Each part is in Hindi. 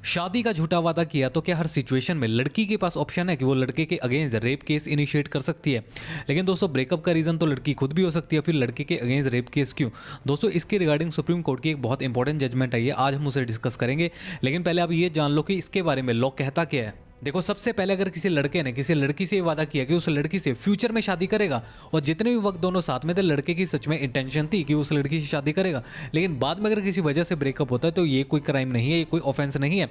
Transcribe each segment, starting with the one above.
शादी का झूठा वादा किया तो क्या हर सिचुएशन में लड़की के पास ऑप्शन है कि वो लड़के के अगेंस्ट रेप केस इनिशिएट कर सकती है? लेकिन दोस्तों, ब्रेकअप का रीजन तो लड़की खुद भी हो सकती है, फिर लड़के के अगेंस्ट रेप केस क्यों? दोस्तों, इसके रिगार्डिंग सुप्रीम कोर्ट की एक बहुत इंपॉर्टेंट जजमेंट आई है, आज हम उसे डिस्कस करेंगे। लेकिन पहले आप ये जान लो कि इसके बारे में लॉ कहता क्या है। देखो, सबसे पहले अगर किसी लड़के ने किसी लड़की से ये वादा किया कि उस लड़की से फ्यूचर में शादी करेगा, और जितने भी वक्त दोनों साथ में थे लड़के की सच में इंटेंशन थी कि उस लड़की से शादी करेगा, लेकिन बाद में अगर किसी वजह से ब्रेकअप होता है तो ये कोई क्राइम नहीं है, ये कोई ऑफेंस नहीं है।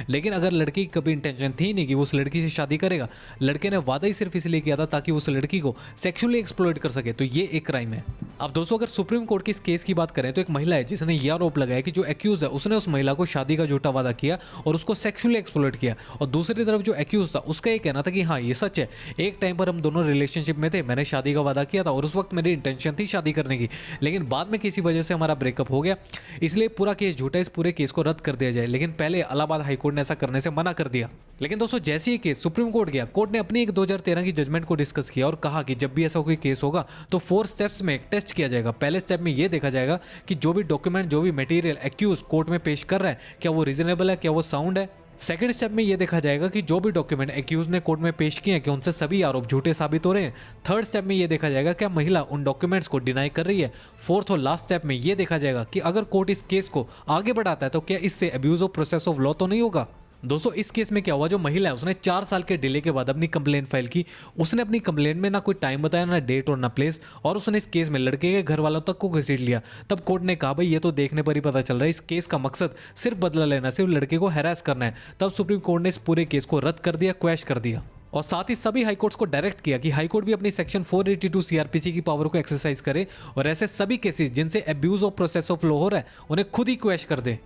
लेकिन अगर लड़की की कभी इंटेंशन थी नहीं कि वो उस लड़की से शादी करेगा, लड़के ने वादा ही सिर्फ इसलिए किया था ताकि उस लड़की को सेक्सुअली एक्सप्लॉइट कर सके, तो ये एक क्राइम है। अब दोस्तों, अगर सुप्रीम कोर्ट की इस केस की बात करें तो एक महिला है जिसने यह आरोप लगाया कि जो एक्यूज है उसने उस महिला को शादी का झूठा वादा किया और उसको सेक्सुअली एक्सप्लॉइट किया, और दूसरी तरफ जो एक्यूज था उसका ये कहना था कि हाँ, ये सच है, एक टाइम पर हम दोनों रिलेशनशिप में थे, मैंने शादी का वादा किया था और उस वक्त मेरी इंटेंशन थी शादी करने की, लेकिन बाद में किसी वजह से हमारा ब्रेकअप हो गया, इसलिए पूरा केस झूठा है, इस पूरे केस को रद्द कर दिया जाए। लेकिन पहले इलाहाबाद हाईकोर्ट ने ऐसा करने से मना कर दिया। लेकिन दोस्तों, जैसे ही केस सुप्रीम कोर्ट गया, कोर्ट ने अपनी एक 2013 की जजमेंट को डिस्कस किया और कहा कि जब भी ऐसा कोई केस होगा तो 4 स्टेप्स में एक टेस्ट किया जाएगा। पहले स्टेप में यह देखा जाएगा कि जो भी डॉक्यूमेंट, जो भी मटेरियल एक्यूज कोर्ट में पेश कर रहा है, क्या वो रीजनेबल है, क्या वो साउंड है। सेकंड स्टेप में यह देखा जाएगा कि जो भी डॉक्यूमेंट एक्यूज ने कोर्ट में पेश किए हैं, कि उनसे सभी आरोप झूठे साबित हो रहे हैं। थर्ड स्टेप में यह देखा जाएगा क्या महिला उन डॉक्यूमेंट्स को डिनाई कर रही है। फोर्थ और लास्ट स्टेप में यह देखा जाएगा कि अगर कोर्ट इस केस को आगे बढ़ाता है तो क्या इससे abuse of process of law तो नहीं होगा। दोस्तों, इस केस में क्या हुआ, जो महिला है उसने 4 साल के डिले के बाद अपनी कंप्लेंट फाइल की। उसने अपनी कंप्लेंट में ना कोई टाइम बताया, ना डेट और ना प्लेस, और उसने इस केस में लड़के के घर वालों तक को घसीट लिया। तब कोर्ट ने कहा, भाई ये तो देखने पर ही पता चल रहा है इस केस का मकसद सिर्फ बदला लेना, सिर्फ लड़के को हैरास करना है। तब सुप्रीम कोर्ट ने इस पूरे केस को रद्द कर दिया, क्वैश कर दिया, और साथ ही सभी हाईकोर्ट्स को डायरेक्ट किया कि हाईकोर्ट भी अपनी सेक्शन 482 सीआरपीसी की पावर को एक्सरसाइज करे और ऐसे सभी केसेस जिनसे abuse of process of law हो रहा है उन्हें खुद ही क्वैश कर दे।